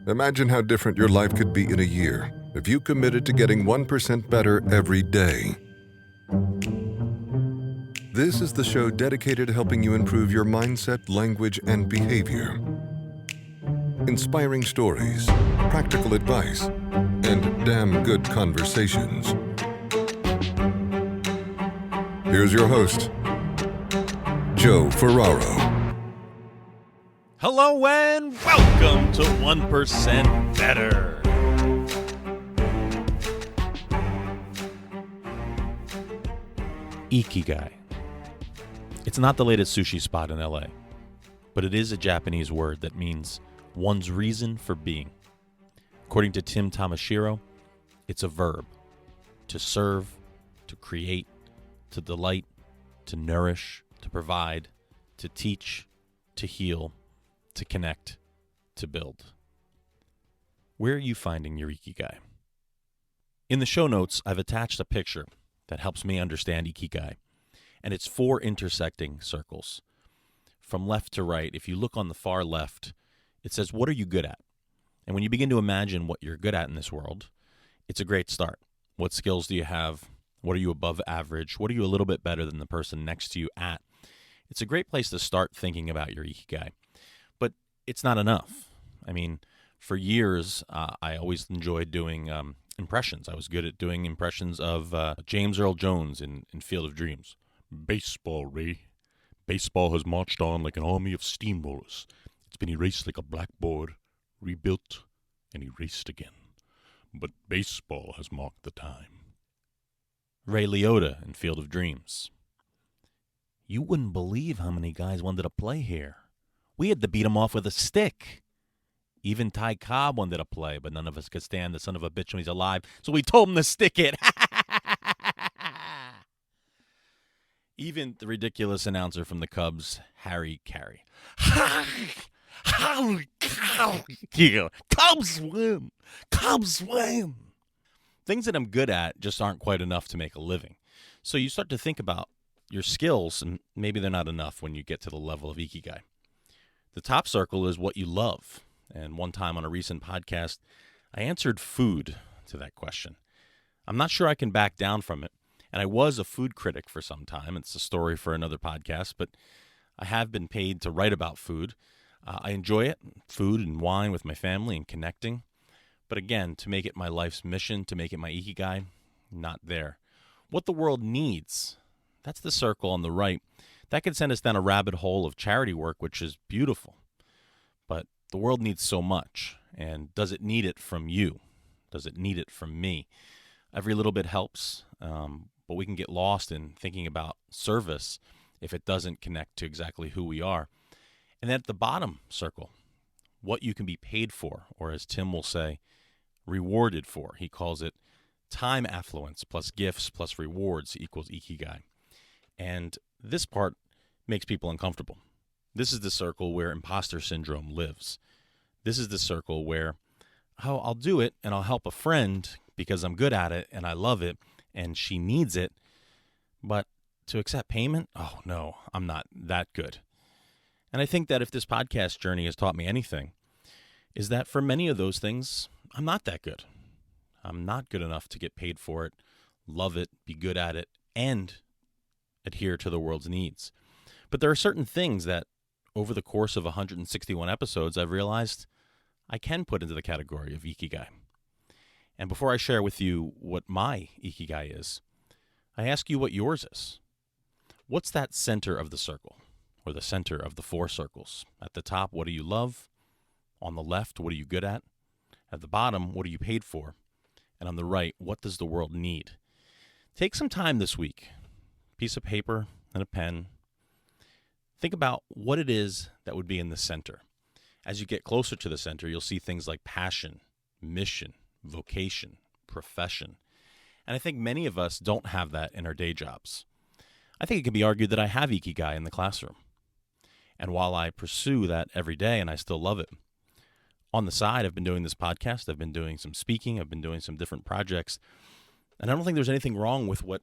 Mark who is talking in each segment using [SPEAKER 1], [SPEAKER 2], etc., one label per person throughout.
[SPEAKER 1] Imagine how different your life could be in a year if you committed to getting 1% better every day. This is the show dedicated to helping you improve your mindset, language, and behavior. Inspiring stories, practical advice, and damn good conversations. Here's your host, Joe Ferraro.
[SPEAKER 2] Hello and welcome to 1% Better. Ikigai. It's not the latest sushi spot in LA, but it is a Japanese word that means one's reason for being. According to Tim Tamashiro, it's a verb: to serve, to create, to delight, to nourish, to provide, to teach, to heal, to connect, to build. Where are you finding your Ikigai? In the show notes, I've attached a picture that helps me understand Ikigai, and it's 4 intersecting circles. From left to right, if you look on the far left, it says, what are you good at? And when you begin to imagine what you're good at in this world, it's a great start. What skills do you have? What are you above average? What are you a little bit better than the person next to you at? It's a great place to start thinking about your Ikigai. But it's not enough. I mean, for years, I always enjoyed doing impressions. I was good at doing impressions of James Earl Jones in Field of Dreams. Baseball, Ray. Baseball has marched on like an army of steamrollers. It's been erased like a blackboard, rebuilt, and erased again. But baseball has marked the time. Ray Liotta in Field of Dreams. You wouldn't believe how many guys wanted to play here. We had to beat him off with a stick. Even Ty Cobb wanted to play, but none of us could stand the son of a bitch when he's alive, so we told him to stick it. Even the ridiculous announcer from the Cubs, Harry Carey. Cubs win! Cubs win! Things that I'm good at just aren't quite enough to make a living. So you start to think about your skills, and maybe they're not enough when you get to the level of Ikigai. The top circle is what you love. And one time on a recent podcast, I answered food to that question. I'm not sure I can back down from it. And I was a food critic for some time. It's a story for another podcast, but I have been paid to write about food. I enjoy it, food and wine with my family and connecting. But again, to make it my life's mission, to make it my Ikigai, not there. What the world needs, that's the circle on the right. That could send us down a rabbit hole of charity work, which is beautiful. But the world needs so much, and does it need it from you? Does it need it from me? Every little bit helps, but we can get lost in thinking about service if it doesn't connect to exactly who we are. And then at the bottom circle, what you can be paid for, or as Tim will say, rewarded for. He calls it time affluence plus gifts plus rewards equals Ikigai. And this part makes people uncomfortable. This is the circle where imposter syndrome lives. This is the circle where, I'll do it and I'll help a friend because I'm good at it and I love it and she needs it. But to accept payment, oh no, I'm not that good. And I think that if this podcast journey has taught me anything, is that for many of those things, I'm not that good. I'm not good enough to get paid for it, love it, be good at it, and adhere to the world's needs. But there are certain things that over the course of 161 episodes, I've realized I can put into the category of Ikigai. And before I share with you what my Ikigai is, I ask you what yours is. What's that center of the circle, or the center of the 4 circles? At the top, what do you love? On the left, what are you good at? At the bottom, what are you paid for? And on the right, what does the world need? Take some time this week, piece of paper and a pen. Think about what it is that would be in the center. As you get closer to the center, you'll see things like passion, mission, vocation, profession. And I think many of us don't have that in our day jobs. I think it can be argued that I have Ikigai in the classroom. And while I pursue that every day and I still love it, on the side, I've been doing this podcast. I've been doing some speaking. I've been doing some different projects. And I don't think there's anything wrong with what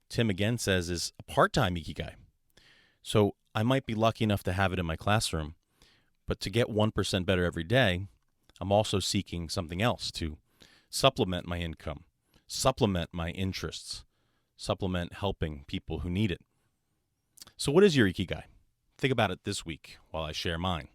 [SPEAKER 2] Tim again says is a part-time Ikigai. So I might be lucky enough to have it in my classroom, but to get 1% better every day, I'm also seeking something else to supplement my income, supplement my interests, supplement helping people who need it. So what is your Ikigai? Think about it this week while I share mine.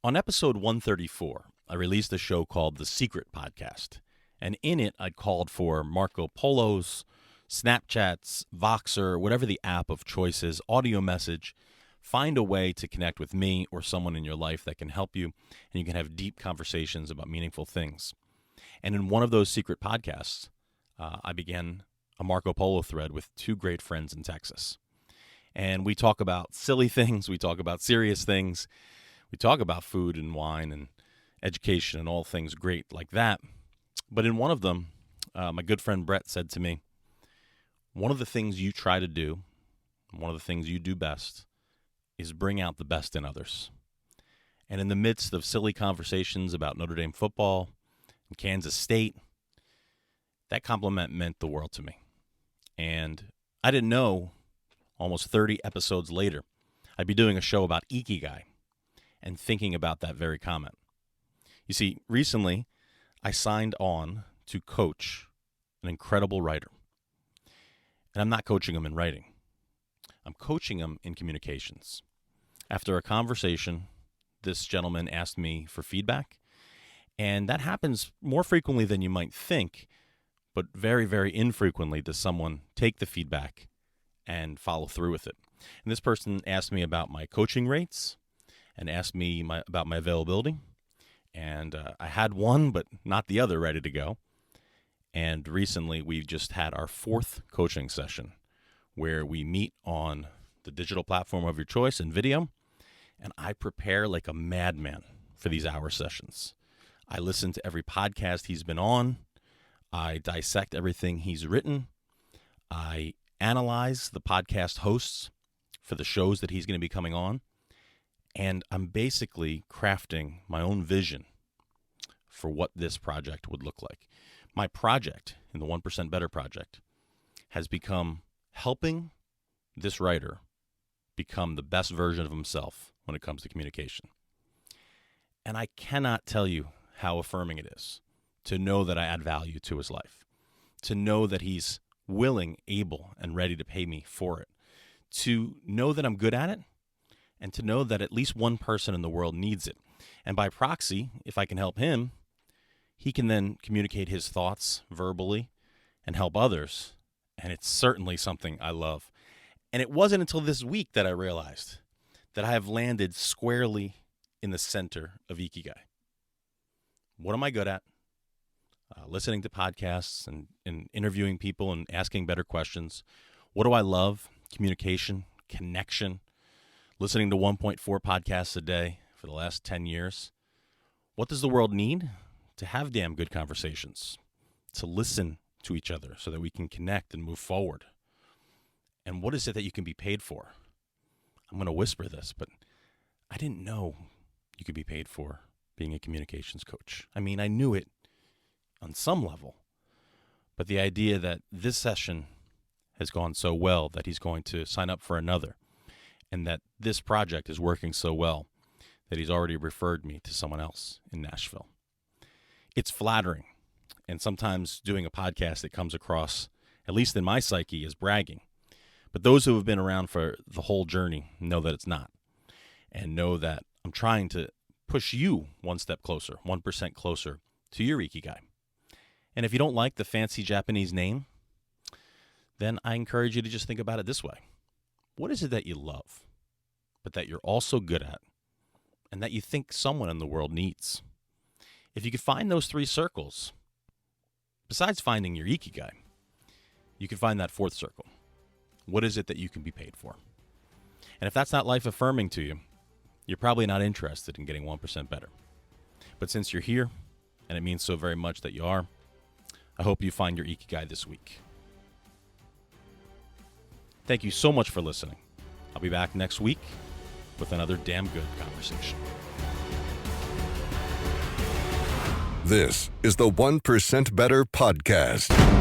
[SPEAKER 2] On episode 134, I released a show called The Secret Podcast, and in it I called for Marco Polo's, Snapchat's, Voxer, whatever the app of choice is, audio message. Find a way to connect with me or someone in your life that can help you, and you can have deep conversations about meaningful things. And in one of those secret podcasts, I began a Marco Polo thread with two great friends in Texas. And we talk about silly things, we talk about serious things, we talk about food and wine and education and all things great like that. But in one of them, my good friend Brett said to me, one of the things you try to do, one of the things you do best, is bring out the best in others. And in the midst of silly conversations about Notre Dame football and Kansas State, that compliment meant the world to me. And I didn't know, almost 30 episodes later, I'd be doing a show about Ikigai and thinking about that very comment. You see, recently, I signed on to coach an incredible writer. And I'm not coaching him in writing. I'm coaching him in communications. After a conversation, this gentleman asked me for feedback, and that happens more frequently than you might think, but very, very infrequently does someone take the feedback and follow through with it. And this person asked me about my coaching rates and asked me about my availability, and I had one but not the other ready to go. And recently we just had our 4th coaching session where we meet on the digital platform of your choice in video, and I prepare like a madman for these hour sessions. I listen to every podcast he's been on. I dissect everything he's written. I analyze the podcast hosts for the shows that he's going to be coming on, and I'm basically crafting my own vision for what this project would look like. My project in the 1% Better Project has become helping this writer become the best version of himself when it comes to communication. And I cannot tell you how affirming it is to know that I add value to his life, to know that he's willing, able, and ready to pay me for it, to know that I'm good at it, and to know that at least one person in the world needs it. And by proxy, if I can help him, he can then communicate his thoughts verbally and help others. And it's certainly something I love. And it wasn't until this week that I realized that I have landed squarely in the center of Ikigai. What am I good at? Listening to podcasts and interviewing people and asking better questions. What do I love? Communication, connection, listening to 1.4 podcasts a day for the last 10 years. What does the world need? To have damn good conversations, to listen to each other so that we can connect and move forward. And what is it that you can be paid for? I'm going to whisper this, but I didn't know you could be paid for being a communications coach. I mean, I knew it on some level, but the idea that this session has gone so well that he's going to sign up for another, and that this project is working so well that he's already referred me to someone else in Nashville. It's flattering, and sometimes doing a podcast, it comes across, at least in my psyche, as bragging. But those who have been around for the whole journey know that it's not, and know that I'm trying to push you one step closer, 1% closer to your Ikigai. And if you don't like the fancy Japanese name, then I encourage you to just think about it this way. What is it that you love, but that you're also good at, and that you think someone in the world needs? If you could find those 3 circles, besides finding your Ikigai, you can find that 4th circle. What is it that you can be paid for? And if that's not life affirming to you, you're probably not interested in getting 1% better. But since you're here, and it means so very much that you are, I hope you find your Ikigai this week. Thank you so much for listening. I'll be back next week with another damn good conversation.
[SPEAKER 1] This is the 1% Better Podcast.